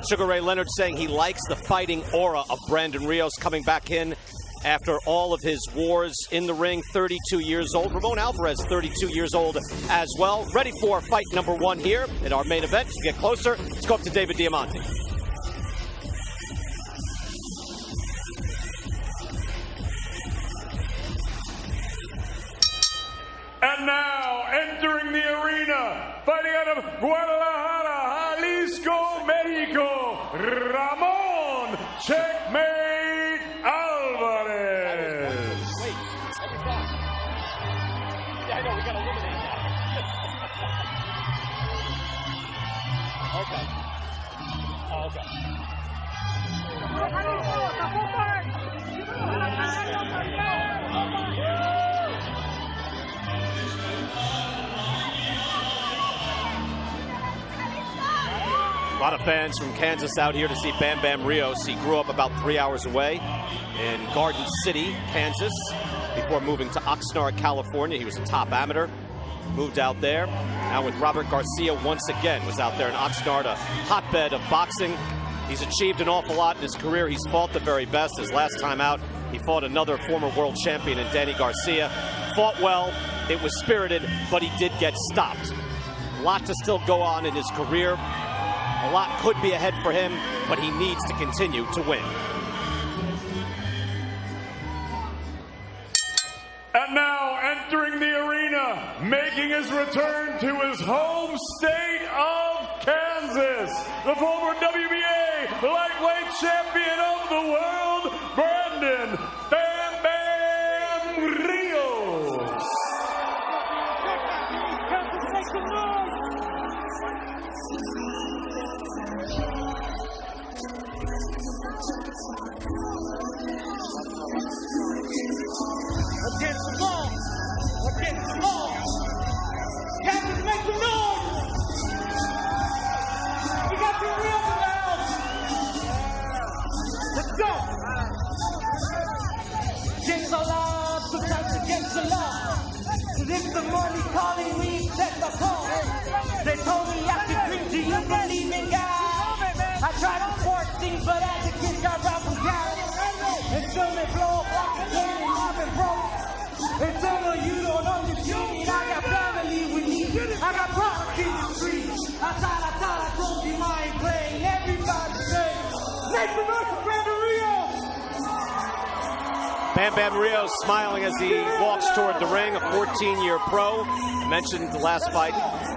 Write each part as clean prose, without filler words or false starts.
Sugar Ray Leonard saying he likes the fighting aura of Brandon Rios coming back in after all of his wars in the ring. 32 years old. Ramon Alvarez, 32 years old as well. Ready for fight number one here in our main event. To get closer, let's go up to David Diamante. And now, entering the arena, fighting out of Guadalajara, Jalisco, Mexico, Ramon Checkmate Alvarez. Wait, every time. Yeah, I know, we got to eliminate A lot of fans from Kansas out here to see Bam Bam Rios. He grew up about 3 hours away in Garden City, Kansas, before moving to Oxnard, California. He was a top amateur, moved out there. Now with Robert Garcia once again, was out there in Oxnard, a hotbed of boxing. He's achieved an awful lot in his career. He's fought the very best. His last time out, he fought another former world champion in Danny Garcia. Fought well, it was spirited, but he did get stopped. A lot to still go on in his career. A lot could be ahead for him, but he needs to continue to win. And now, entering the arena, making his return to his home state of Kansas, the former WBA lightweight champion of the world, Brandon Bam Bam Rios. Against the ball. Against the ball. Captain, make some noise. We got your wheels in the house. Let's go. Against the law, sometimes against the law. Cause if the money calling me, that's the call. They told me I could drink, do you believe in God? I tried to force things, but as a kid got robbed from God. Until they blow up like a cannon, I've been broke. And some of you don't understand. I got family with me. I got products in the street. I thought I told you I ain't playing. Everybody say, make the noise for Brandon Rios. Bam Bam Rios smiling as he walks toward the ring, a 14-year pro. I mentioned the last fight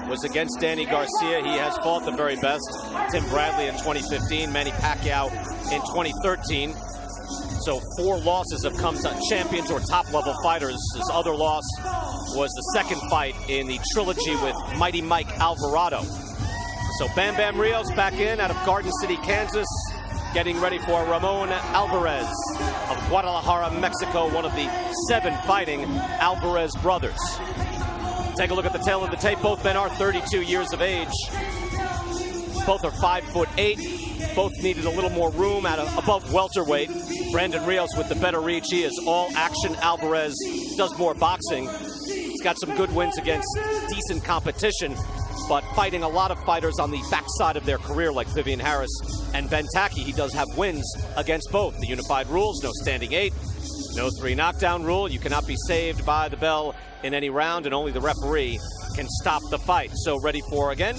was against Danny Garcia. He has fought the very best. Tim Bradley in 2015, Manny Pacquiao in 2013. So 4 losses have come to champions or top-level fighters. His other loss was the second fight in the trilogy with Mighty Mike Alvarado. So Bam Bam Rios back in out of Garden City, Kansas, getting ready for Ramon Alvarez of Guadalajara, Mexico, one of the 7 fighting Alvarez brothers. Take a look at the tail of the tape. Both men are 32 years of age. Both are 5'8". Both needed a little more room above welterweight. Brandon Rios with the better reach. He is all action. Alvarez does more boxing. He's got some good wins against decent competition, but fighting a lot of fighters on the backside of their career like Vivian Harris and Ben Taki. He does have wins against both. The unified rules, no standing 8, no 3 knockdown rule. You cannot be saved by the bell in any round, and only the referee can stop the fight. So ready for, again,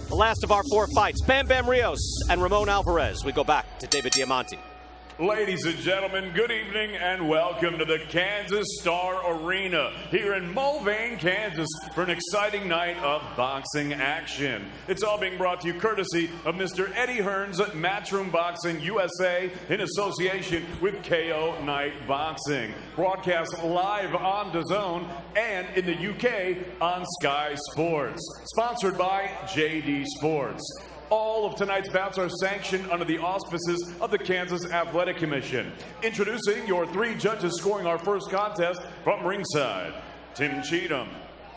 the last of our 4 fights. Bam Bam Rios and Ramon Alvarez. We go back to David Diamante. Ladies and gentlemen, good evening and welcome to the Kansas Star Arena here in Mulvane, Kansas for an exciting night of boxing action. It's all being brought to you courtesy of Mr. Eddie Hearns at Matchroom Boxing USA in association with KO Night Boxing. Broadcast live on DAZN and in the UK on Sky Sports. Sponsored by JD Sports. All of tonight's bouts are sanctioned under the auspices of the Kansas Athletic Commission. Introducing your 3 judges scoring our first contest from ringside: Tim Cheatham,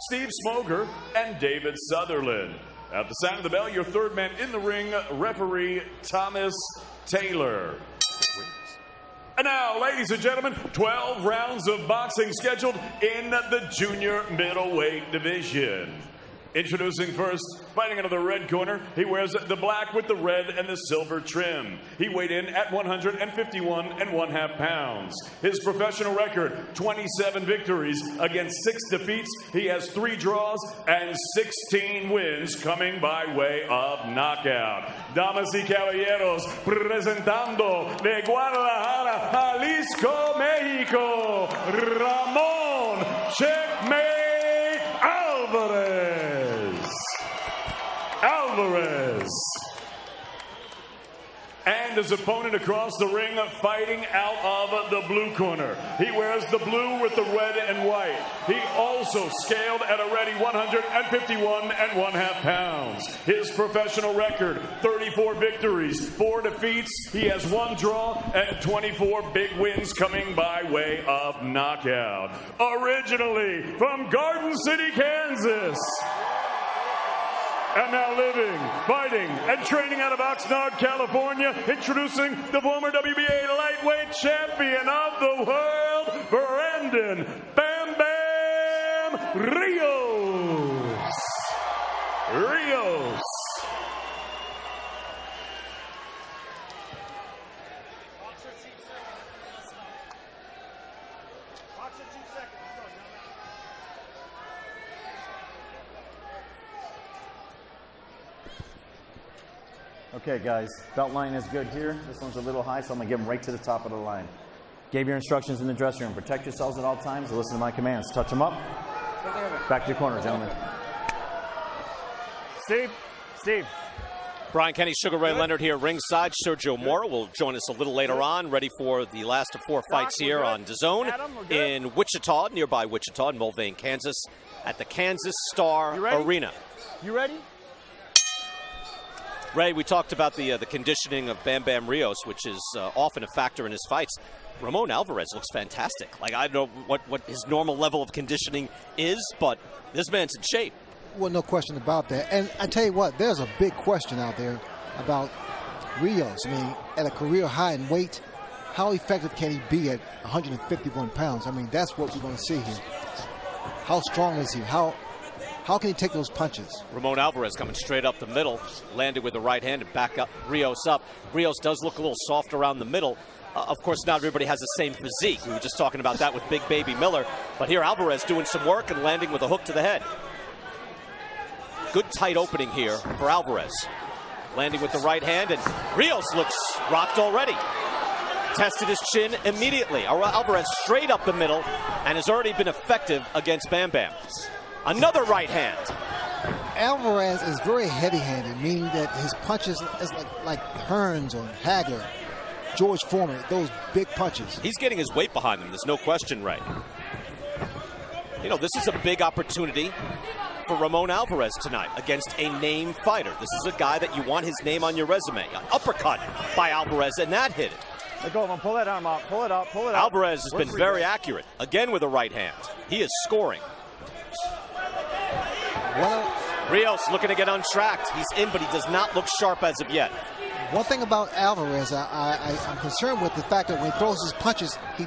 Steve Smoger, and David Sutherland. At the sound of the bell, your 3rd man in the ring, referee Thomas Taylor. And now, ladies and gentlemen, 12 rounds of boxing scheduled in the junior middleweight division. Introducing first, fighting out of the red corner, he wears the black with the red and the silver trim. He weighed in at 151 1/2 pounds. His professional record, 27 victories against 6 defeats. He has 3 draws and 16 wins coming by way of knockout. Damas y caballeros, presentando de Guadalajara, Jalisco, Mexico, Ramon Checkmate Alvarez. And his opponent across the ring, fighting out of the blue corner. He wears the blue with the red and white. He also scaled at already 151 1/2 pounds. His professional record, 34 victories, 4 defeats. He has 1 draw and 24 big wins coming by way of knockout. Originally from Garden City, Kansas. And now living, fighting, and training out of Oxnard, California, introducing the former WBA lightweight champion of the world, Brandon Bam Bam Rios. Okay, guys, belt line is good here. This one's a little high, so I'm going to give them right to the top of the line. Gave your instructions in the dressing room. Protect yourselves at all times and listen to my commands. Touch them up. Back to your corner, gentlemen. Steve. Brian Kenny, Sugar Ray Leonard here ringside. Sergio Mora will join us a little later on, ready for the last of 4 fights here on DAZN in Wichita, nearby Wichita, in Mulvane, Kansas, at the Kansas Star Arena. You ready? Ray, we talked about the conditioning of Bam Bam Rios, which is often a factor in his fights. Ramon Alvarez looks fantastic. Like, I don't know what his normal level of conditioning is, but this man's in shape. Well, no question about that. And I tell you what, there's a big question out there about Rios. I mean, at a career high in weight, how effective can he be at 151 pounds? I mean, that's what we're going to see here. How strong is he? How can he take those punches? Ramon Alvarez coming straight up the middle, landed with the right hand and back up Rios up. Rios does look a little soft around the middle. Of course, not everybody has the same physique. We were just talking about that with Big Baby Miller. But here, Alvarez doing some work and landing with a hook to the head. Good tight opening here for Alvarez. Landing with the right hand, and Rios looks rocked already. Tested his chin immediately. Alvarez straight up the middle and has already been effective against Bam Bam. Another right hand. Alvarez is very heavy-handed, meaning that his punches is like Hearns or Hager, George Foreman, those big punches. He's getting his weight behind him. There's no question, Ray. You know, this is a big opportunity for Ramon Alvarez tonight against a name fighter. This is a guy that you want his name on your resume. An uppercut by Alvarez, and that hit it. Let go of him. Pull that arm out. Pull it up. Pull it up. Alvarez has been very accurate, again with a right hand. He is scoring. Rios looking to get untracked. He's in, but he does not look sharp as of yet. One thing about Alvarez, I'm concerned with the fact that when he throws his punches, he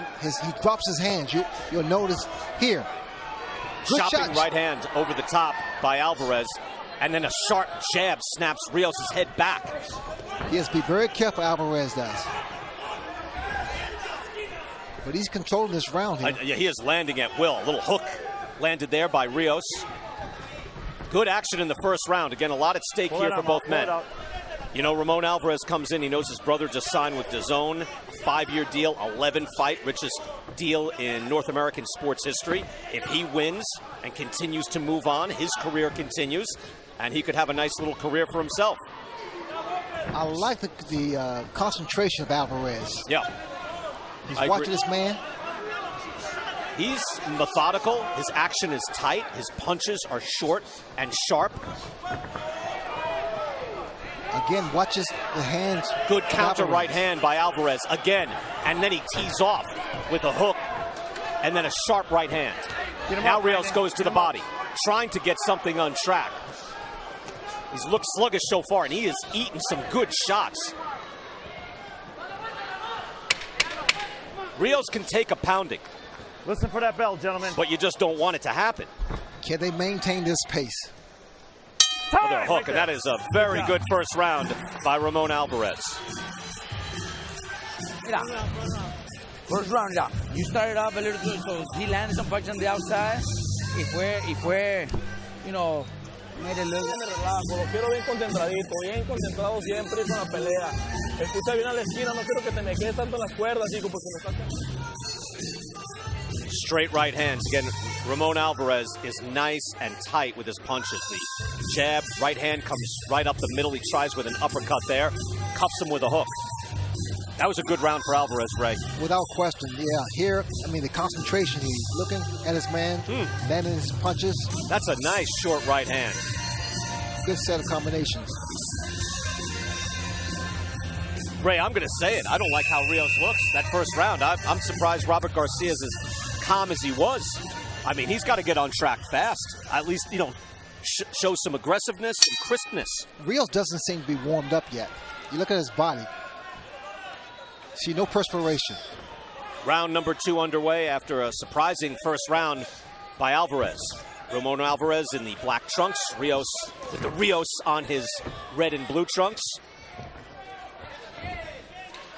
drops his hands. You'll notice here. Good Chopping shots. right hand over the top by Alvarez, and then a sharp jab snaps Rios' head back. He has to be very careful, Alvarez does. But he's controlling this round here. Yeah, he is landing at will. A little hook landed there by Rios. Good action in the first round. Again, a lot at stake here for both men. You know, Ramon Alvarez comes in. He knows his brother just signed with DAZN. 5-year deal, 11-fight, richest deal in North American sports history. If he wins and continues to move on, his career continues, and he could have a nice little career for himself. I like the concentration of Alvarez. Yeah. He's watching this man. He's methodical. His action is tight. His punches are short and sharp. Again, watches the hands. Good counter right hand by Alvarez again. And then he tees off with a hook and then a sharp right hand. Now Rios goes to the body, trying to get something on track. He's looked sluggish so far, and he is eating some good shots. Rios can take a pounding. Listen for that bell, gentlemen. But you just don't want it to happen. Can they maintain this pace? Another hook, and that is a very good first round by Ramon Alvarez. Mira. First round, yeah. You started off a little good, so he landed some punches on the outside. Y fue, you know, made it look. Lo quiero bien concentradito, bien concentrado siempre con la pelea. Escucha bien a la esquina, no quiero que te me quedes tanto en las cuerdas, hijo, porque me estás... Straight right hands. Again, Ramon Alvarez is nice and tight with his punches. The jab, right hand comes right up the middle. He tries with an uppercut there, cuffs him with a hook. That was a good round for Alvarez, Ray. Without question, yeah. Here, I mean, the concentration, he's looking at his man, landing his punches. That's a nice short right hand. Good set of combinations. Ray, I'm going to say it. I don't like how Rios looks that first round. I'm surprised Robert Garcia is as calm as he was. I mean, he's got to get on track fast. At least, you know, show some aggressiveness and crispness. Rios doesn't seem to be warmed up yet. You look at his body. See no perspiration. Round number 2 underway after a surprising first round by Alvarez. Ramon Alvarez in the black trunks. Rios with the Rios on his red and blue trunks.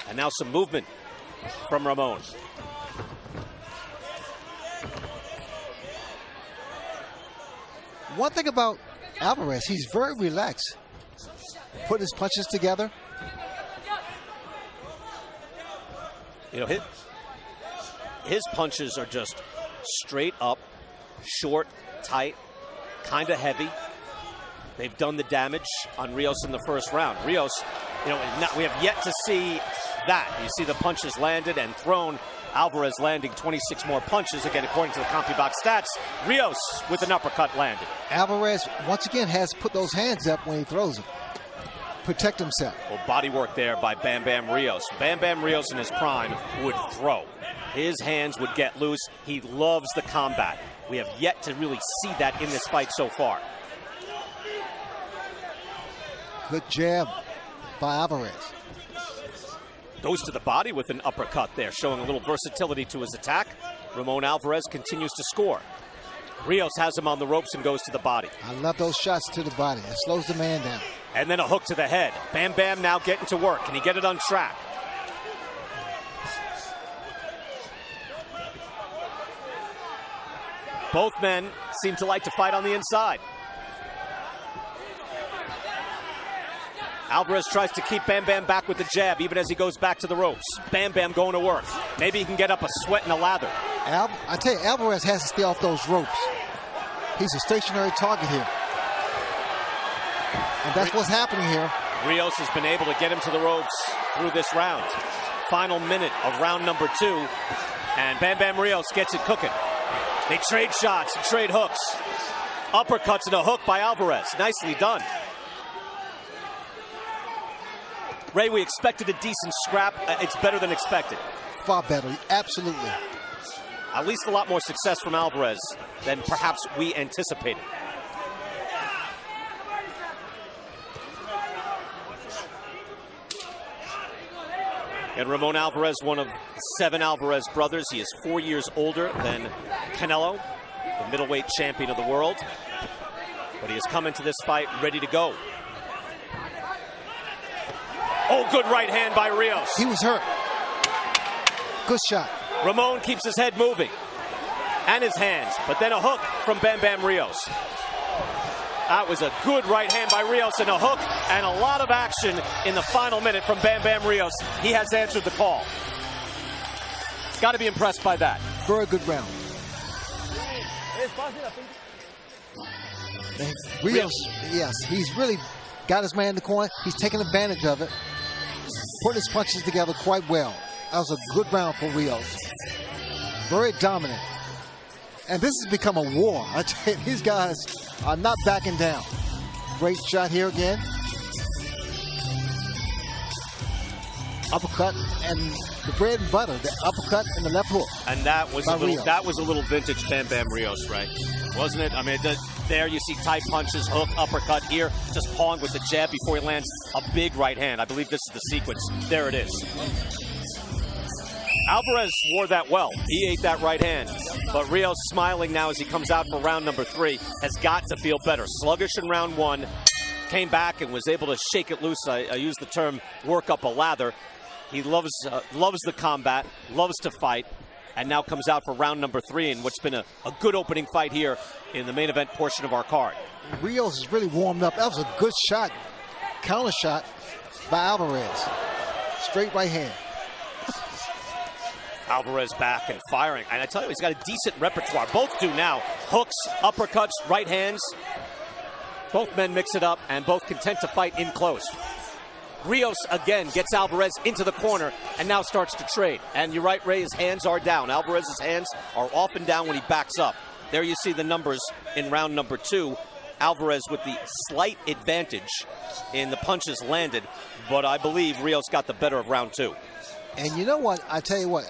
And now some movement from Ramon. One thing about Alvarez, he's very relaxed. Putting his punches together. You know, his punches are just straight up, short, tight, kind of heavy. They've done the damage on Rios in the first round. Rios, you know, we have yet to see that. You see the punches landed and thrown. Alvarez landing 26 more punches, again, according to the CompuBox stats. Rios with an uppercut landed. Alvarez, once again, has put those hands up when he throws them. Protect himself. Well, body work there by Bam Bam Rios. Bam Bam Rios in his prime would throw. His hands would get loose. He loves the combat. We have yet to really see that in this fight so far. Good jab by Alvarez. Goes to the body with an uppercut there, showing a little versatility to his attack. Ramon Alvarez continues to score. Rios has him on the ropes and goes to the body. I love those shots to the body. It slows the man down. And then a hook to the head. Bam Bam now getting to work. Can he get it on track? Both men seem to like to fight on the inside. Alvarez tries to keep Bam Bam back with the jab, even as he goes back to the ropes. Bam Bam going to work. Maybe he can get up a sweat and a lather. I tell you, Alvarez has to stay off those ropes. He's a stationary target here. And that's what's happening here. Rios has been able to get him to the ropes through this round. Final minute of round number 2. And Bam Bam Rios gets it cooking. They trade shots and trade hooks. Uppercuts and a hook by Alvarez. Nicely done. Ray, we expected a decent scrap. It's better than expected. Far better, absolutely. At least a lot more success from Alvarez than perhaps we anticipated. And Ramon Alvarez, one of 7 Alvarez brothers. He is 4 years older than Canelo, the middleweight champion of the world. But he has come into this fight ready to go. Oh, good right hand by Rios. He was hurt. Good shot. Ramon keeps his head moving and his hands, but then a hook from Bam Bam Rios. That was a good right hand by Rios and a hook and a lot of action in the final minute from Bam Bam Rios. He has answered the call. Got to be impressed by that. Very good round. Rios, yes, he's really got his man in the corner. He's taking advantage of it. Putting his punches together quite well. That was a good round for Rios. Very dominant. And this has become a war. I tell you, these guys are not backing down. Great shot here again. Uppercut and the bread and butter, the uppercut and the left hook. And that was a little vintage Bam Bam Rios, right? Wasn't it? I mean, there you see tight punches, hook, uppercut here, just pawing with the jab before he lands a big right hand. I believe this is the sequence. There it is. Alvarez wore that well. He ate that right hand. But Rios smiling now as he comes out for round number 3 has got to feel better. Sluggish in round 1, came back and was able to shake it loose. I use the term work up a lather. He loves the combat, loves to fight, and now comes out for round number 3 in what's been a good opening fight here in the main event portion of our card. Rios is really warmed up. That was a good shot, counter shot by Alvarez. Straight right hand. Alvarez back and firing. And I tell you, he's got a decent repertoire. Both do now. Hooks, uppercuts, right hands. Both men mix it up and both content to fight in close. Rios again gets Alvarez into the corner and now starts to trade. And you're right, Ray, his hands are down. Alvarez's hands are off and down when he backs up. There you see the numbers in round number 2. Alvarez with the slight advantage in the punches landed, but I believe Rios got the better of round 2. And you know what? I tell you what,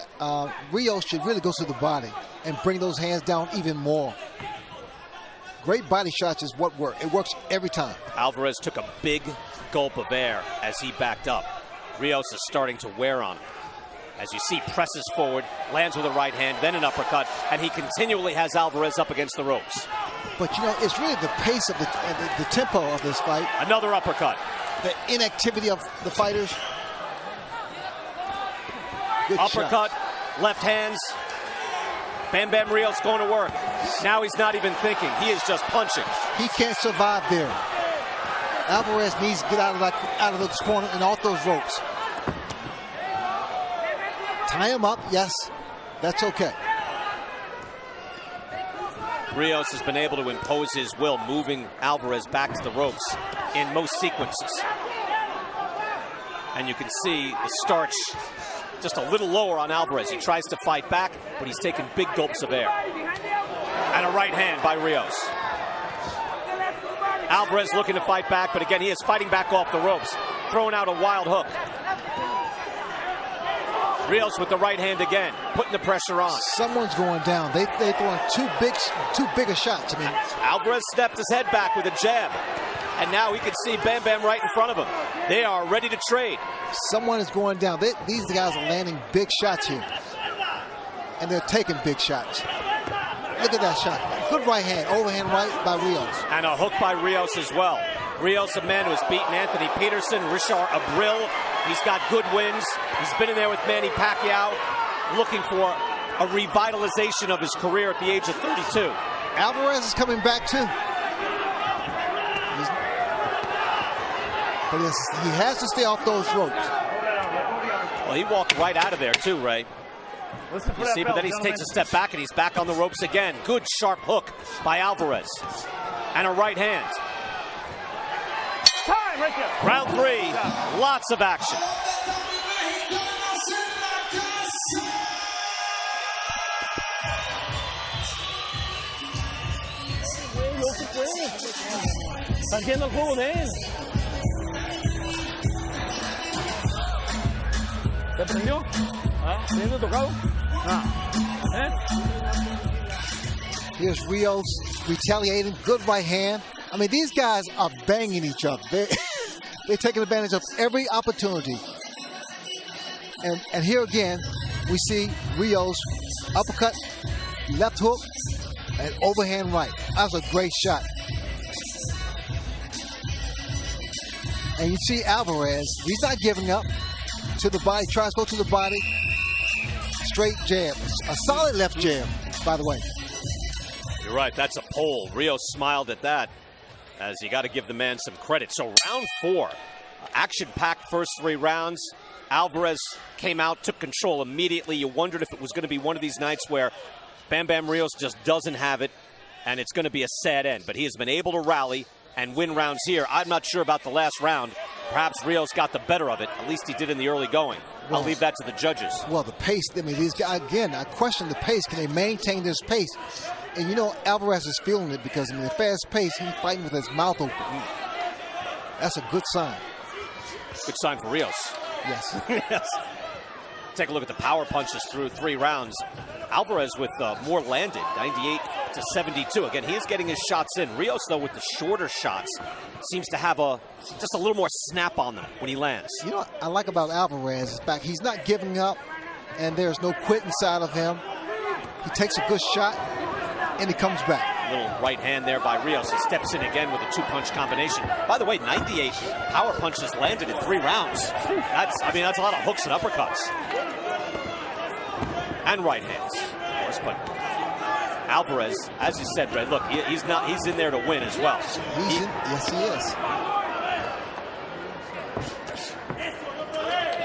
Rios should really go to the body and bring those hands down even more. Great body shots is what works. It works every time. Alvarez took a big gulp of air as he backed up. Rios is starting to wear on him. As you see, presses forward, lands with a right hand, then an uppercut, and he continually has Alvarez up against the ropes. But, you know, it's really the pace of the tempo of this fight. Another uppercut. The inactivity of the fighters. Good uppercut, shot. Left hands. Bam Bam Rios going to work. Now he's not even thinking. He is just punching. He can't survive there. Alvarez needs to get out of this corner and off those ropes. Tie him up, yes. That's okay. Rios has been able to impose his will, moving Alvarez back to the ropes in most sequences. And you can see the starch just a little lower on Alvarez. He tries to fight back, but he's taking big gulps of air. And a right hand by Rios. Alvarez looking to fight back, but again, he is fighting back off the ropes, throwing out a wild hook. Rios with the right hand again, putting the pressure on. Someone's going down. They're throwing too big a shots. I mean, Alvarez stepped his head back with a jab, and now he can see Bam Bam right in front of him. They are ready to trade. Someone is going down. These guys are landing big shots here, and they're taking big shots. Look at that shot. Good right hand, overhand right by Rios. And a hook by Rios as well. Rios, a man who has beaten Anthony Peterson, Richard Abril. He's got good wins. He's been in there with Manny Pacquiao, looking for a revitalization of his career at the age of 32. Alvarez is coming back too. But he has to stay off those ropes. Well, he walked right out of there too, Ray. You see, but then he takes a step back and he's back on the ropes again. Good sharp hook by Alvarez. And a right hand. Time right there. Round 3, lots of action. No se puede. Está haciendo el juego de él. ¿Te prendió? ¿Ah? ¿Teniendo tocado? Here's Rios retaliating. Good right hand. I mean, these guys are banging each other. They're taking advantage of every opportunity. And here again, we see Rios uppercut, left hook, and overhand right. That was a great shot. And you see Alvarez, he's not giving up to the body, tries to go to the body. Straight jab. A solid left jab, by the way. You're right, that's a pole. Rios smiled at that, as you got to give the man some credit. So round 4, action-packed first 3 rounds. Alvarez came out, took control immediately. You wondered if it was going to be one of these nights where Bam Bam Rios just doesn't have it, and it's going to be a sad end. But he has been able to rally and win rounds here. I'm not sure about the last round. Perhaps Rios got the better of it. At least he did in the early going. I'll leave that to the judges. Well, the pace, I mean, these guys, again, I question the pace. Can they maintain this pace? And you know, Alvarez is feeling it because, I mean, the fast pace, he's fighting with his mouth open. That's a good sign. Good sign for Rios. Yes. Yes. Take a look at the power punches through 3 rounds. Alvarez with more landed, 98-72. Again, he is getting his shots in. Rios, though, with the shorter shots, seems to have just a little more snap on them when he lands. You know what I like about Alvarez is back. He's not giving up, and there's no quit inside of him. He takes a good shot, and he comes back. Little right hand there by Rios. He steps in again with a 2-punch combination. By the way, 98 power punches landed in 3 rounds. That's a lot of hooks and uppercuts. And right hands, of course, but Alvarez, as you said, Red, look, he's in there to win as well. Yes, he is.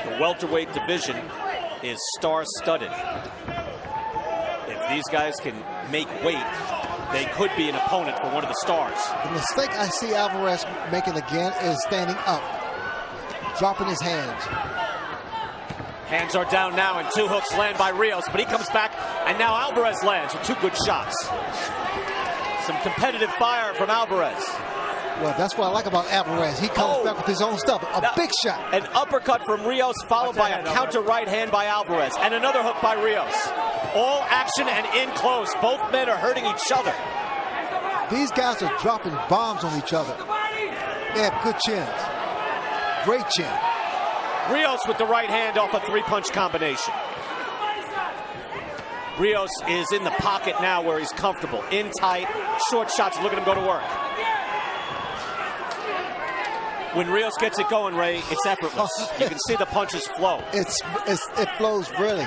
The welterweight division is star-studded. If these guys can make weight, they could be an opponent for one of the stars. The mistake I see Alvarez making again is standing up, dropping his hands. Hands are down now, and 2 hooks land by Rios, but he comes back, and now Alvarez lands with 2 good shots. Some competitive fire from Alvarez. Well, that's what I like about Alvarez. He comes back with his own stuff. A big shot. An uppercut from Rios, followed by a counter right hand by Alvarez, and another hook by Rios. All action and in close. Both men are hurting each other. These guys are dropping bombs on each other. They have good chins. Great chin. Rios with the right hand off a 3-punch combination. Rios is in the pocket now where he's comfortable. In tight, short shots. Look at him go to work. When Rios gets it going, Ray, it's effortless. You can see the punches flow. It flows really.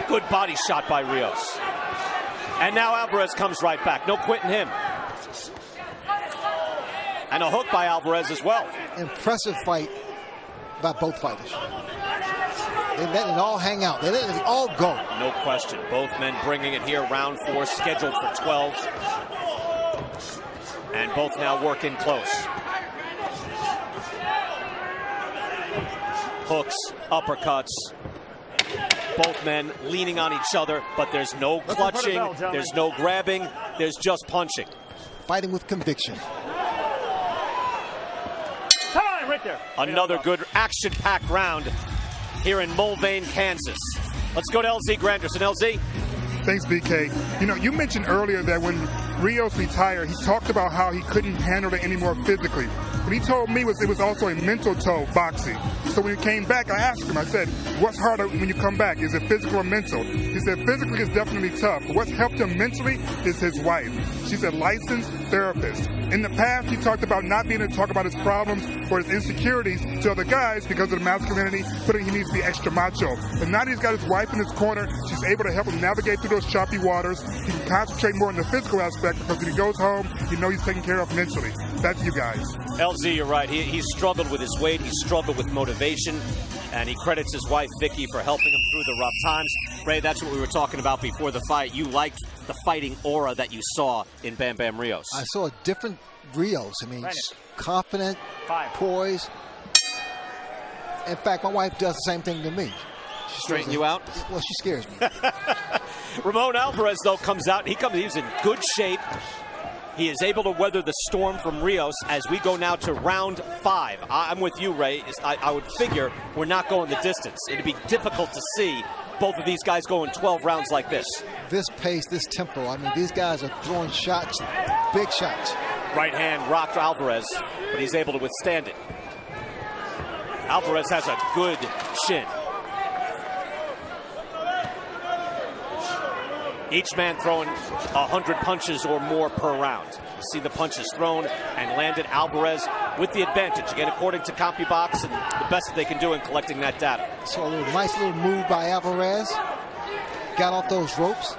Good body shot by Rios. And now Alvarez comes right back. No quitting him. And a hook by Alvarez as well. Impressive fight by both fighters. They let it all hang out. They let it all go. No question. Both men bringing it here. Round 4 scheduled for 12. And both now working close. Hooks, uppercuts. Both men leaning on each other, but there's no clutching, there's no grabbing, there's just punching. Fighting with conviction. Right there. Another good action-packed round here in Mulvane, Kansas. Let's go to LZ Granderson. LZ? Thanks, BK. You know, you mentioned earlier that when Rios retired, he talked about how he couldn't handle it anymore physically. What he told me was it was also a mental toll, boxing. So when he came back, I asked him, I said, what's harder when you come back? Is it physical or mental? He said, physically is definitely tough. But what's helped him mentally is his wife. She's a licensed therapist. In the past, he talked about not being able to talk about his problems or his insecurities to other guys because of the masculinity, but he needs to be extra macho. But now that he's got his wife in his corner, she's able to help him navigate through those choppy waters. He can concentrate more on the physical aspect because when he goes home, you know he's taken care of mentally. That's you guys. LZ, you're right. He struggled with his weight. He struggled with motivation. And he credits his wife, Vicky, for helping him through the rough times. Ray, that's what we were talking about before the fight. You liked the fighting aura that you saw in Bam Bam Rios. I saw a different Rios. I mean, confident, poised. In fact, my wife does the same thing to me. She straighten you out? Well, she scares me. Ramon Alvarez, though, comes out. He's in good shape. He is able to weather the storm from Rios as we go now to round 5. I'm with you, Ray. I would figure we're not going the distance. It'd be difficult to see both of these guys going 12 rounds like this. This pace, this tempo, I mean, these guys are throwing shots, big shots. Right hand rocked Alvarez, but he's able to withstand it. Alvarez has a good chin. Each man throwing 100 punches or more per round. You see the punches thrown and landed. Alvarez with the advantage, again, according to CompuBox, and the best that they can do in collecting that data. So a nice little move by Alvarez. Got off those ropes.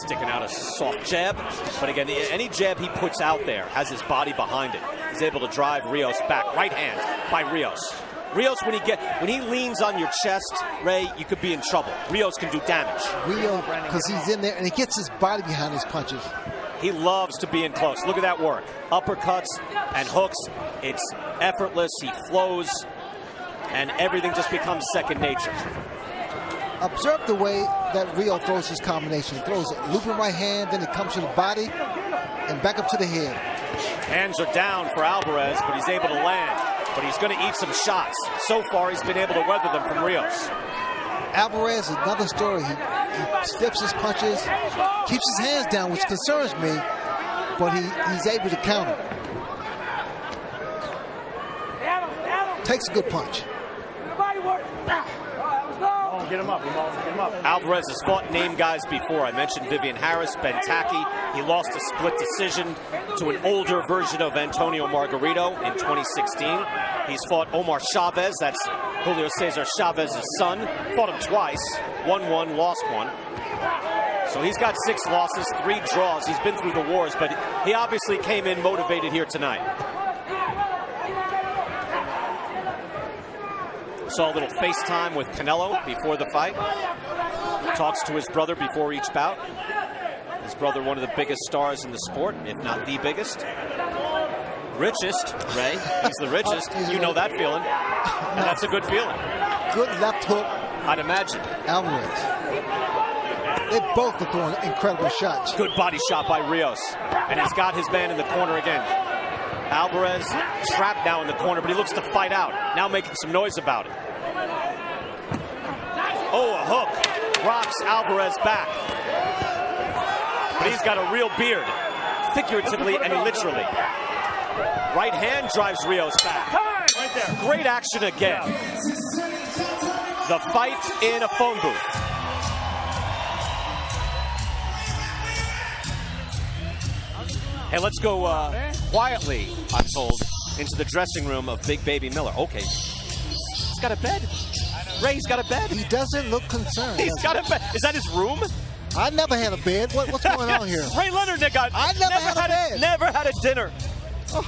Sticking out a soft jab. But again, any jab he puts out there has his body behind it. He's able to drive Rios back. Right hand by Rios. Rios, when he leans on your chest, Ray, you could be in trouble. Rios can do damage. Rios, because he's in there and he gets his body behind his punches. He loves to be in close. Look at that work. Uppercuts and hooks. It's effortless. He flows, and everything just becomes second nature. Observe the way that Rios throws his combination. He throws a looping right hand, then it comes to the body and back up to the head. Hands are down for Alvarez, but he's able to land. But he's going to eat some shots. So far, he's been able to weather them from Rios. Alvarez, another story. He steps his punches, keeps his hands down, which concerns me, but he's able to counter. Takes a good punch. Get him up, Get him up. Alvarez has fought name guys before. I mentioned Vivian Harris, Ben Taki. He lost a split decision to an older version of Antonio Margarito in 2016. He's fought Omar Chavez, that's Julio Cesar Chavez's son. Fought him twice, won one, lost one. So he's got 6 losses, 3 draws. He's been through the wars, but he obviously came in motivated here tonight. Saw a little FaceTime with Canelo before the fight. Talks to his brother before each bout. His brother, one of the biggest stars in the sport, if not the biggest. Richest, Ray. He's the richest. You know that feeling. And that's a good feeling. Good left hook. I'd imagine. Alvarez. They both are throwing incredible shots. Good body shot by Rios. And he's got his man in the corner again. Alvarez trapped now in the corner, but he looks to fight out. Now making some noise about it. Oh, a hook. Rocks Alvarez back. But he's got a real beard. Figuratively and literally. Right hand drives Rios back. Great action again. The fight in a phone booth. Hey, let's go quietly, I'm told, into the dressing room of Big Baby Miller. Okay. He's got a bed. Ray's got a bed. He doesn't look concerned. He's got a bed. Is that his room? I never had a bed. What's going on here? Ray Leonard I never had a bed. Never had a dinner. Oh.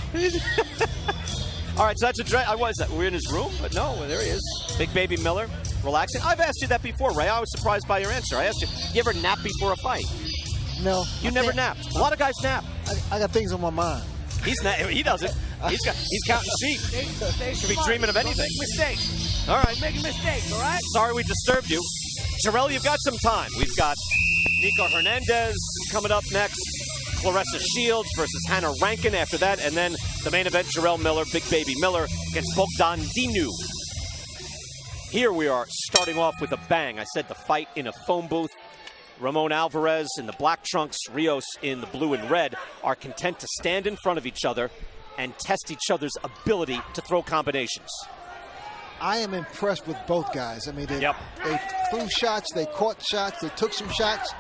All right, so that's a what is that? We're in his room? But no, there he is. Big Baby Miller, relaxing. I've asked you that before, Ray. I was surprised by your answer. I asked you ever nap before a fight? No. You never napped. A lot of guys nap. I got things on my mind. He doesn't. He's counting sheep. Could be dreaming of anything. Mistake. All right. Making mistakes, all right? Sorry we disturbed you. Terrell, you've got some time. We've got Nico Hernandez coming up next. Claressa Shields versus Hannah Rankin after that. And then the main event, Jarrell Miller, Big Baby Miller against Bogdan Dinu. Here we are starting off with a bang. I said the fight in a phone booth. Ramon Alvarez in the black trunks, Rios in the blue and red, are content to stand in front of each other and test each other's ability to throw combinations. I am impressed with both guys. I mean, they threw shots, they caught shots, they took some shots,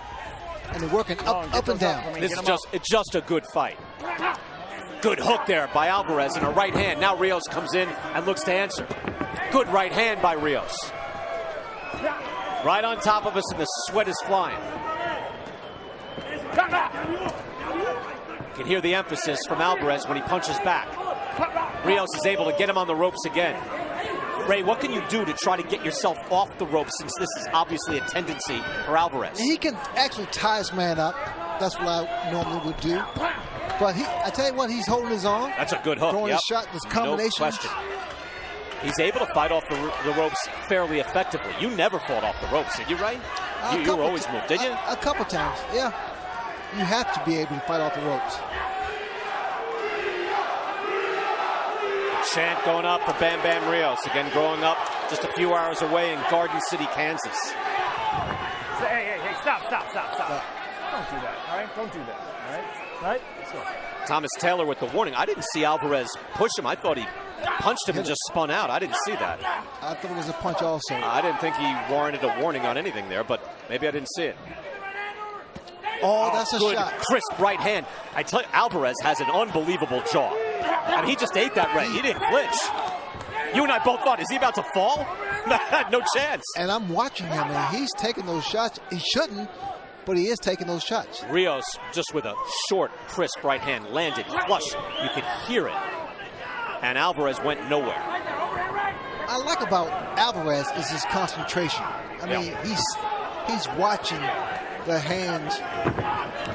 and they're working up and down. This is just a good fight. Good hook there by Alvarez and a right hand. Now Rios comes in and looks to answer. Good right hand by Rios. Right on top of us, and the sweat is flying. You can hear the emphasis from Alvarez when he punches back. Rios is able to get him on the ropes again. Ray, what can you do to try to get yourself off the ropes, since this is obviously a tendency for Alvarez? He can actually tie his man up. That's what I normally would do. But I tell you what, he's holding his arm. That's a good hook. Throwing his shot, his combination. No question. He's able to fight off the ropes fairly effectively. You never fought off the ropes, did you, Ray? You were always moved, did you? A couple times, yeah. You have to be able to fight off the ropes. Chant going up for Bam Bam Rios, again growing up just a few hours away in Garden City, Kansas. Hey, stop. Don't do that, all right? Don't do that, all right? Let's go. Thomas Taylor with the warning. I didn't see Alvarez push him. I thought he punched him and just spun out. I didn't see that. I thought it was a punch also. I didn't think he warranted a warning on anything there, but maybe I didn't see it. Oh, that's a good, shot. Crisp right hand. I tell you, Alvarez has an unbelievable jaw. I mean, he just ate that right. He didn't flinch. You and I both thought, is he about to fall? No chance. And I'm watching him, and he's taking those shots. He shouldn't, but he is taking those shots. Rios, just with a short, crisp right hand, landed flush. You could hear it. And Alvarez went nowhere. I like about Alvarez is his concentration. I mean, he's watching the hands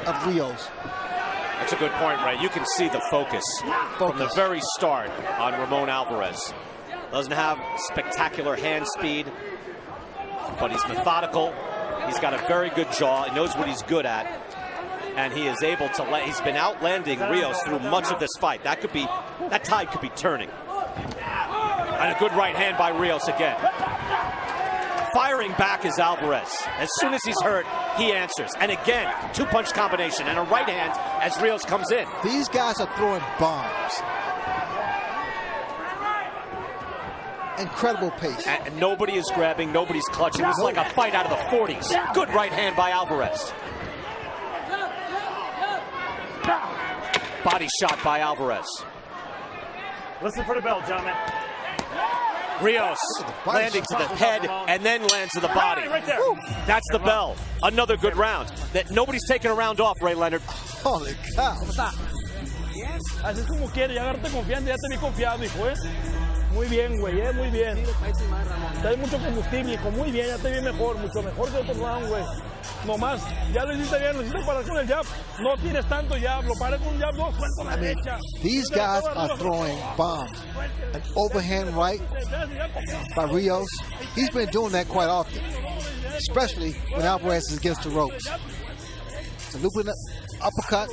of Rios. That's a good point, Ray. You can see the focus from the very start on Ramon Alvarez. Doesn't have spectacular hand speed, but he's methodical. He's got a very good jaw. He knows what he's good at. And he is able to he's been outlanding Rios through much of this fight. That tide could be turning. And a good right hand by Rios again. Firing back is Alvarez. As soon as he's hurt, he answers. And again, two-punch combination and a right hand as Rios comes in. These guys are throwing bombs. incredible pace. And nobody is grabbing, nobody's clutching. This is like a fight out of the 40s. Good right hand by Alvarez. Body shot by Alvarez. Listen for the bell, gentlemen. Rios landing to the head and then lands to the body. That's the bell. Another good round. That nobody's taking a round off, Ray Leonard. Holy cow. Haces como quieres, ya agarrate confianza, ya te vi confiado, hijo, ¿eh? Muy bien, güey, muy bien. Traes mucho combustible, hijo, muy bien, ya te vi mejor, mucho mejor que otro round, güey. No más, ya lo hiciste bien, necesitas parar con el jab. No tienes tanto jab, lo paré con un jab, no, suelto la derecha. These guys are throwing bombs. An overhand right by Rios. He's been doing that quite often, especially when Alvarez is against the ropes. So looping uppercut.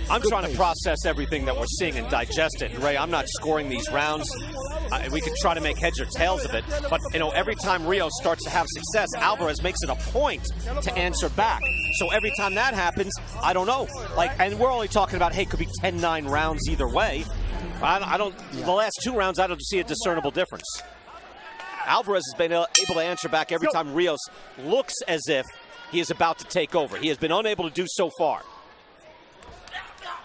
I'm trying to process everything that we're seeing and digest it. Ray, I'm not scoring these rounds. We could try to make heads or tails of it, but every time Rios starts to have success, Alvarez makes it a point to answer back. So every time that happens, I don't know. And we're only talking about, hey, it could be 10-9 rounds either way. I don't. The last 2 rounds, I don't see a discernible difference. Alvarez has been able to answer back every time Rios looks as if he is about to take over. He has been unable to do so far.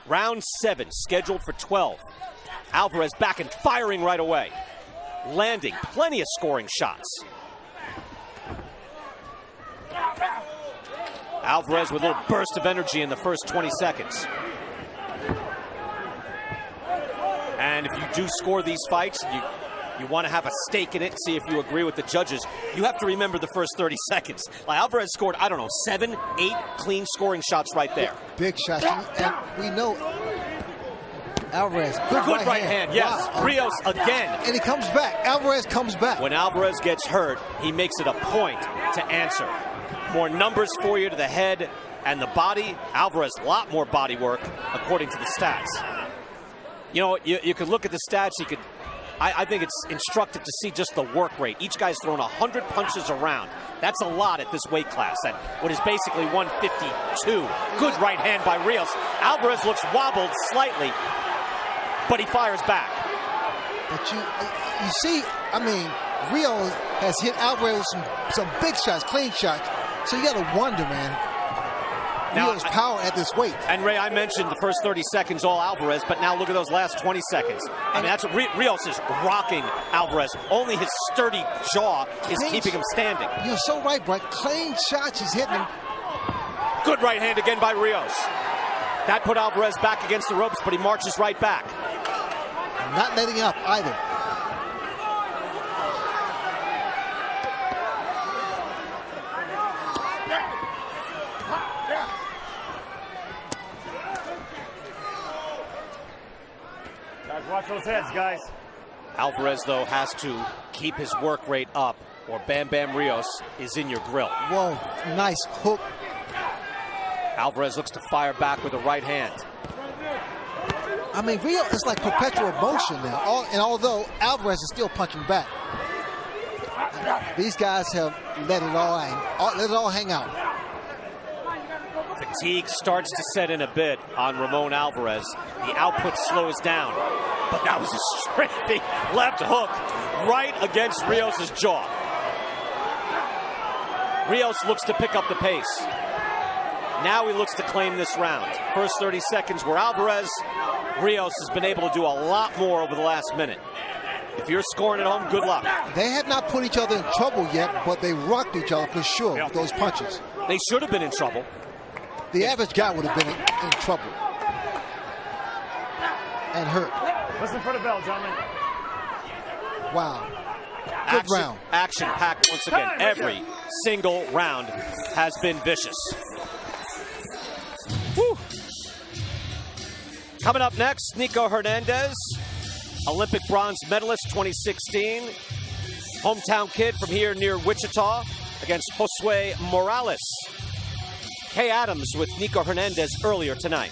Round 7, scheduled for 12. Alvarez back and firing right away. Landing plenty of scoring shots. Alvarez with a little burst of energy in the first 20 seconds. And if you do score these fights, you want to have a stake in it, see if you agree with the judges. You have to remember the first 30 seconds. Alvarez scored, 7, 8 clean scoring shots right there. Big shots. And we know Alvarez, good right hand. Yes. Wow. Rios again. And he comes back. Alvarez comes back. When Alvarez gets hurt, he makes it a point to answer. More numbers for you to the head and the body. Alvarez, a lot more body work, according to the stats. You could look at the stats. I think it's instructive to see just the work rate. Each guy's thrown 100 punches around. That's a lot at this weight class, at what is basically 152. Good right hand by Rios. Alvarez looks wobbled slightly, but he fires back. But you see, Rios has hit Alvarez with some big shots, clean shots. So you got to wonder, man. Rios' power at this weight. And Ray, I mentioned the first 30 seconds all Alvarez, but now look at those last 20 seconds. That's what Rios is rocking Alvarez. Only his sturdy jaw is keeping him standing. You're so right, Brett. Clean shots he's hitting him. Good right hand again by Rios. That put Alvarez back against the ropes, but he marches right back. Not letting up either. Watch those heads, guys. Alvarez, though, has to keep his work rate up, or Bam Bam Rios is in your grill. Whoa, nice hook. Alvarez looks to fire back with a right hand. Rios is like perpetual motion now, and although Alvarez is still punching back. These guys have let it all hang out. Fatigue starts to set in a bit on Ramon Alvarez. The output slows down, but that was a straight left hook right against Rios' jaw. Rios looks to pick up the pace. Now he looks to claim this round. First 30 seconds were Alvarez. Rios has been able to do a lot more over the last minute. If you're scoring at home, good luck. They have not put each other in trouble yet, but they rocked each other for sure with those punches. They should have been in trouble. The average guy would have been in trouble and hurt. Listen for the bell, gentlemen. Wow. Good round. Action-packed once again. Every single round has been vicious. Woo. Coming up next, Nico Hernandez, Olympic bronze medalist 2016. Hometown kid from here near Wichita against Josue Morales. Kay Adams with Nico Hernandez earlier tonight.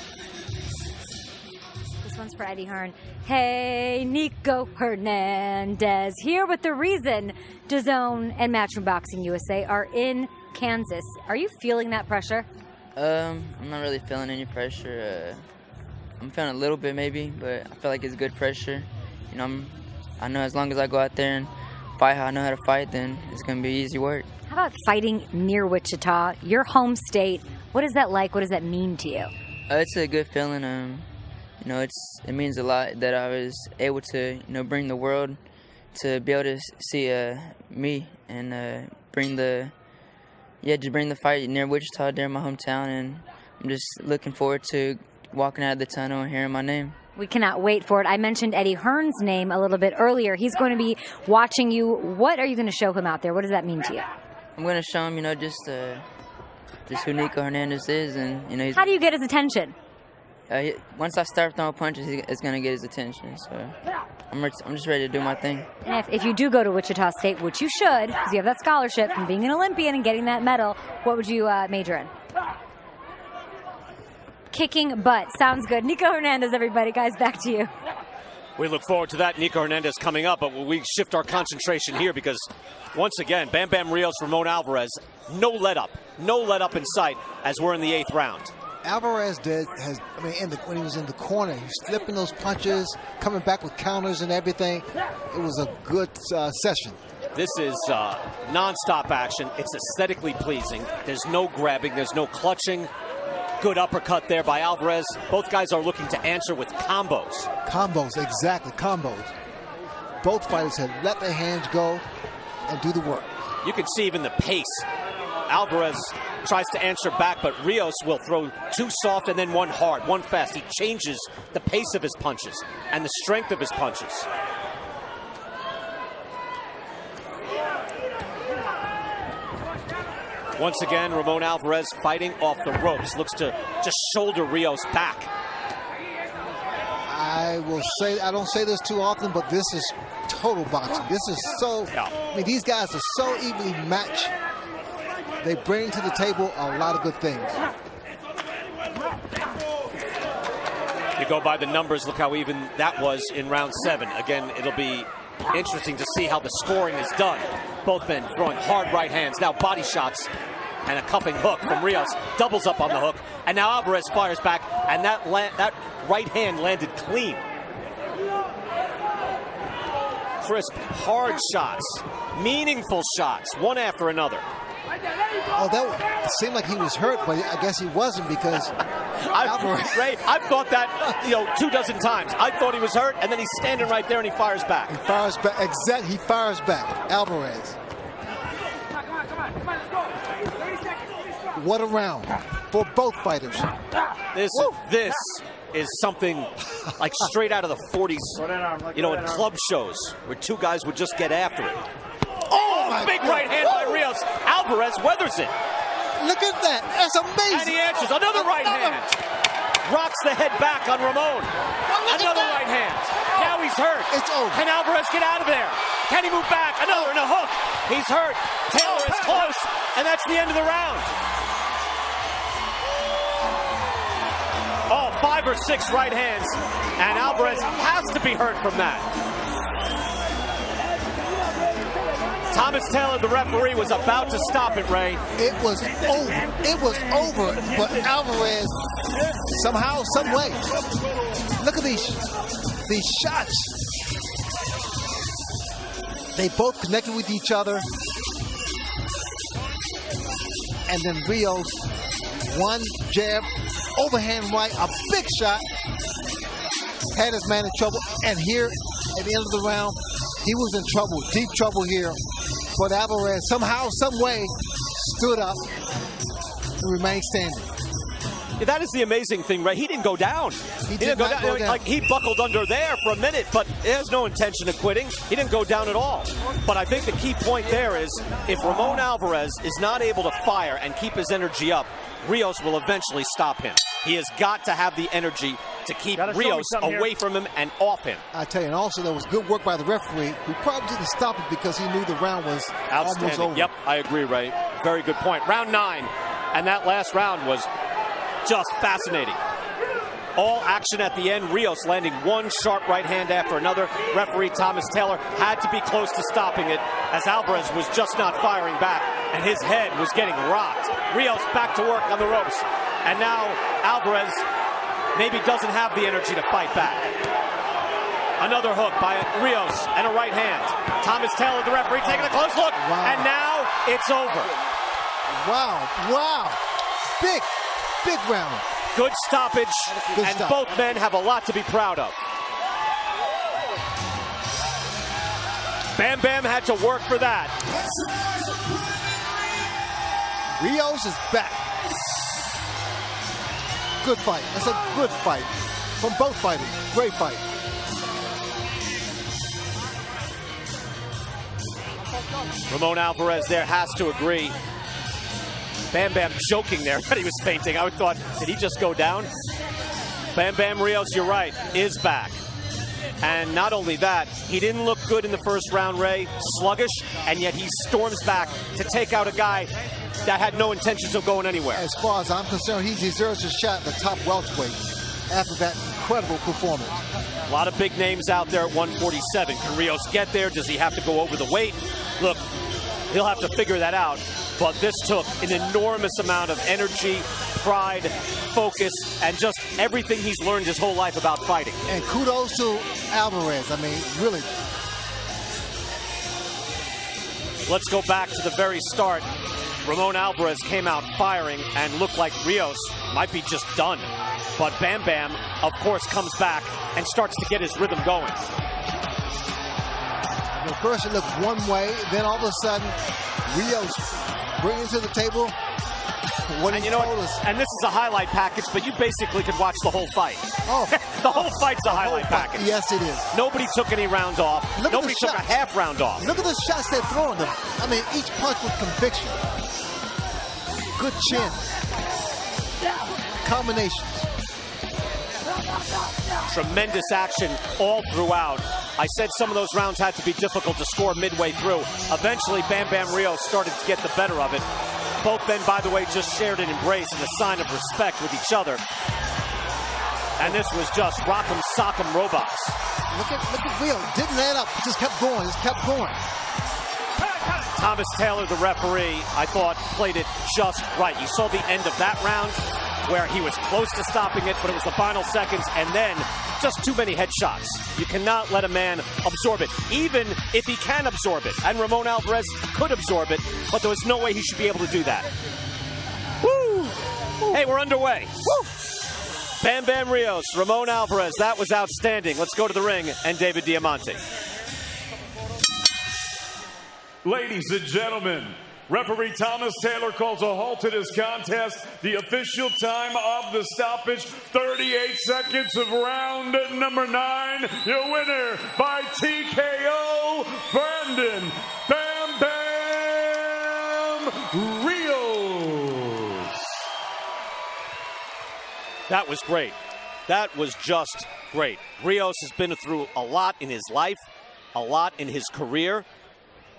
This one's for Eddie Hearn. Hey, Nico Hernandez here with the reason DAZN and Matchroom Boxing USA are in Kansas. Are you feeling that pressure? I'm not really feeling any pressure. I'm feeling a little bit maybe, but I feel like it's good pressure. You know, I know as long as I go out there and fight how I know how to fight, then it's going to be easy work. How about fighting near Wichita, your home state? What is that like? What does that mean to you? It's a good feeling. You know, it means a lot that I was able to, you know, bring the world to be able to see me and bring the fight near Wichita, there in my hometown, and I'm just looking forward to walking out of the tunnel and hearing my name. We cannot wait for it. I mentioned Eddie Hearn's name a little bit earlier. He's going to be watching you. What are you going to show him out there? What does that mean to you? I'm going to show him, you know, just who Nico Hernandez is, and you know. How do you get his attention? Once I start throwing punches, it's going to get his attention. So I'm just ready to do my thing. And if you do go to Wichita State, which you should, because you have that scholarship from being an Olympian and getting that medal, what would you major in? Kicking butt. Sounds good. Nico Hernandez, everybody. Guys, back to you. We look forward to that. Nico Hernandez coming up, but we shift our concentration here because, once again, Bam Bam Rios, Ramon Alvarez, no let up in sight as we're in the 8th round. Alvarez when he was in the corner, he was slipping those punches, coming back with counters and everything. It was a good session. This is non-stop action. It's aesthetically pleasing. There's no grabbing. There's no clutching. Good uppercut there by Alvarez. Both guys are looking to answer with combos. Combos, exactly, combos. Both fighters have let their hands go and do the work. You can see even the pace. Alvarez tries to answer back, but Rios will throw two soft and then one hard, one fast. He changes the pace of his punches and the strength of his punches. Once again, Ramon Alvarez fighting off the ropes. Looks to just shoulder Rios back. I will say, I don't say this too often, but this is total boxing. This is so, I mean, these guys are so evenly matched. They bring to the table a lot of good things. You go by the numbers, look how even that was in round 7. Again, it'll be interesting to see how the scoring is done. Both men throwing hard right hands, now body shots, and a cuffing hook from Rios. Doubles up on the hook, and now Alvarez fires back, and that right hand landed clean. Crisp, hard shots, meaningful shots, one after another. Oh, that seemed like he was hurt, but I guess he wasn't because I've thought that 24 times. I thought he was hurt, and then he's standing right there and he fires back. He fires back. Exactly, he fires back. Alvarez. What a round for both fighters. This is something like straight out of the 40s, in club shows where two guys would just get after it. Oh, big right hand by Rios. Alvarez weathers it. Look at that. That's amazing. And he answers. Another right hand. Rocks the head back on Ramon. Another right hand. Now he's hurt. It's over. Can Alvarez get out of there? Can he move back? Another and a hook. He's hurt. Taylor is close. And that's the end of the round. Oh, 5 or 6 right hands. And Alvarez has to be hurt from that. Thomas Taylor, the referee, was about to stop it, Ray. It was over. It was over. But Alvarez, somehow, some way. Look at these shots. They both connected with each other. And then Rios, one jab, overhand right, a big shot. Had his man in trouble. And here, at the end of the round, he was in trouble, deep trouble here. But Alvarez somehow, some way, stood up and remained standing. Yeah, that is the amazing thing, Ray. He didn't go down. He didn't go down. Like, he buckled under there for a minute, but he has no intention of quitting. He didn't go down at all. But I think the key point there is if Ramon Alvarez is not able to fire and keep his energy up, Rios will eventually stop him. He has got to have the energy to keep Rios away from him and off him. I tell you, and also there was good work by the referee, who probably didn't stop it because he knew the round was almost over. Yep, I agree, Ray. Very good point. Round 9, and that last round was just fascinating. All action at the end. Rios landing one sharp right hand after another. Referee Thomas Taylor had to be close to stopping it as Alvarez was just not firing back and his head was getting rocked. Rios back to work on the ropes. And now Alvarez maybe doesn't have the energy to fight back. Another hook by Rios and a right hand. Thomas Taylor, the referee, taking a close look. Wow. And now it's over. Wow. Big round. Good stoppage, Good and stop. both men have a lot to be proud of. Bam Bam had to work for that. Rios is back. Good fight. That's a good fight from both fighters. Great fight. Ramon Alvarez there has to agree. Bam Bam joking there that he was fainting. I thought, did he just go down? Bam Bam Rios, you're right, is back. And not only that, he didn't look good in the first round, Ray. Sluggish, and yet he storms back to take out a guy that had no intentions of going anywhere. As far as I'm concerned, he deserves a shot at the top welterweight after that incredible performance. A lot of big names out there at 147. Can Rios get there? Does he have to go over the weight? Look, he'll have to figure that out. But this took an enormous amount of energy, pride, focus, and just everything he's learned his whole life about fighting. And kudos to Alvarez. I mean, really. Let's go back to the very start. Ramon Alvarez came out firing and looked like Rios might be just done. But Bam Bam, of course, comes back and starts to get his rhythm going. At first it looked one way, then all of a sudden, Rios bringing it to the table. And you know what? And this is a highlight package, but you basically could watch the whole fight. Oh, the whole fight's a highlight package. Yes, it is. Nobody took any rounds off. Nobody took a half round off. Look at the shots they're throwing them. I mean, each punch with conviction. Good chin. Combinations. Tremendous action all throughout. I said some of those rounds had to be difficult to score midway through. Eventually, Bam Bam Rios started to get the better of it. Both men, by the way, just shared an embrace and a sign of respect with each other. And this was just rock'em sock'em robots. Look at Rios. Didn't let up. Just kept going. Thomas Taylor, the referee, I thought played it just right. You saw the end of that round where he was close to stopping it, but it was the final seconds, and then just too many headshots. You cannot let a man absorb it, even if he can absorb it. And Ramon Alvarez could absorb it, but there was no way he should be able to do that. Woo! Hey, we're underway. Woo! Bam Bam Rios, Ramon Alvarez, that was outstanding. Let's go to the ring and David Diamante. Ladies and gentlemen, referee Thomas Taylor calls a halt to this contest. The official time of the stoppage, 38 seconds of round number 9. Your winner by TKO, Brandon Bam Bam Rios. That was great. That was just great. Rios has been through a lot in his life, a lot in his career.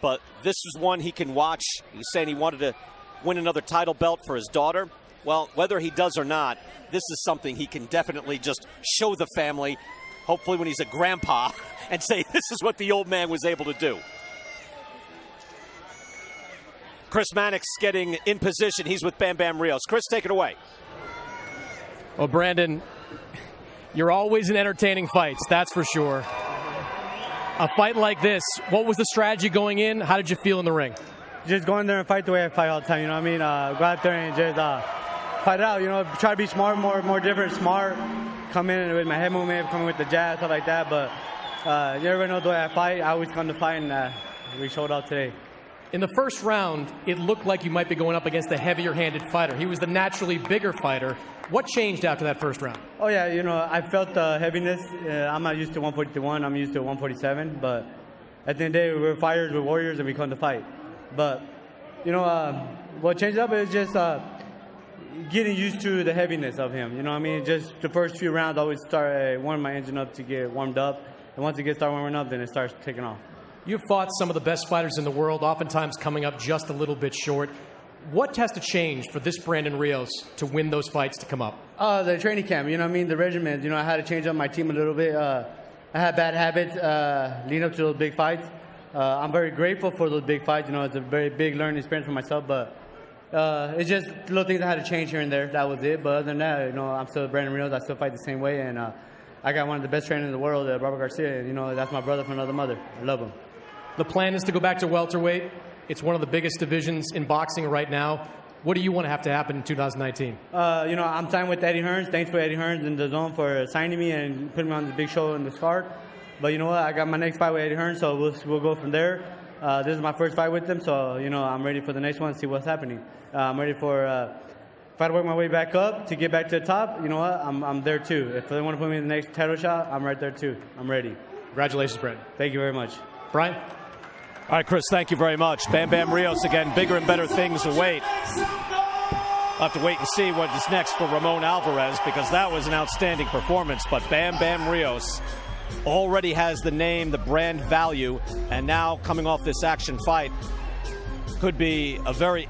But this is one he can watch. He's saying he wanted to win another title belt for his daughter. Well, whether he does or not, this is something he can definitely just show the family, hopefully when he's a grandpa, and say this is what the old man was able to do. Chris Mannix getting in position. He's with Bam Bam Rios. Chris, take it away. Well, Brandon, you're always in entertaining fights, that's for sure. A fight like this, what was the strategy going in? How did you feel in the ring? Just go in there and fight the way I fight all the time, you know what I mean? Go out there and just fight it out, you know, try to be smart, more different, smart. Come in with my head movement, come in with the jab, stuff like that. But you never know the way I fight. I always come to fight, and we showed out today. In the first round, it looked like you might be going up against a heavier-handed fighter. He was the naturally bigger fighter. What changed after that first round? Oh, yeah, you know, I felt the heaviness. I'm not used to 141. I'm used to 147. But at the end of the day, we're fighters, we're warriors, and we come to fight. But, you know, what changed up is just getting used to the heaviness of him. You know what I mean? Just the first few rounds, I always start warming my engine up to get warmed up. And once it gets started warming up, then it starts taking off. You've fought some of the best fighters in the world, oftentimes coming up just a little bit short. What has to change for this Brandon Rios to win those fights to come up? The training camp, you know what I mean? The regimen, you know, I had to change up my team a little bit. I had bad habits leading up to those big fights. I'm very grateful for those big fights. You know, it's a very big learning experience for myself, but It's just little things I had to change here and there. That was it. But other than that, I'm still Brandon Rios. I still fight the same way, and I got one of the best trainers in the world, Robert Garcia. And, that's my brother from another mother. I love him. The plan is to go back to welterweight. It's one of the biggest divisions in boxing right now. What do you want to have to happen in 2019? I'm signed with Eddie Hearns. Thanks for Eddie Hearns and DAZN for signing me and putting me on the big show in this card. But you know what? I got my next fight with Eddie Hearns, so we'll go from there. This is my first fight with him, so I'm ready for the next one. See what's happening. I'm ready for. If I work my way back up to get back to the top, you know what? I'm there too. If they want to put me in the next title shot, I'm right there too. I'm ready. Congratulations, Brandon. Thank you very much, Brian. All right, Chris, thank you very much. Bam Bam Rios again, bigger and better things await. I'll have to wait and see what is next for Ramon Alvarez, because that was an outstanding performance. But Bam Bam Rios already has the name, the brand value, and now coming off this action fight could be a very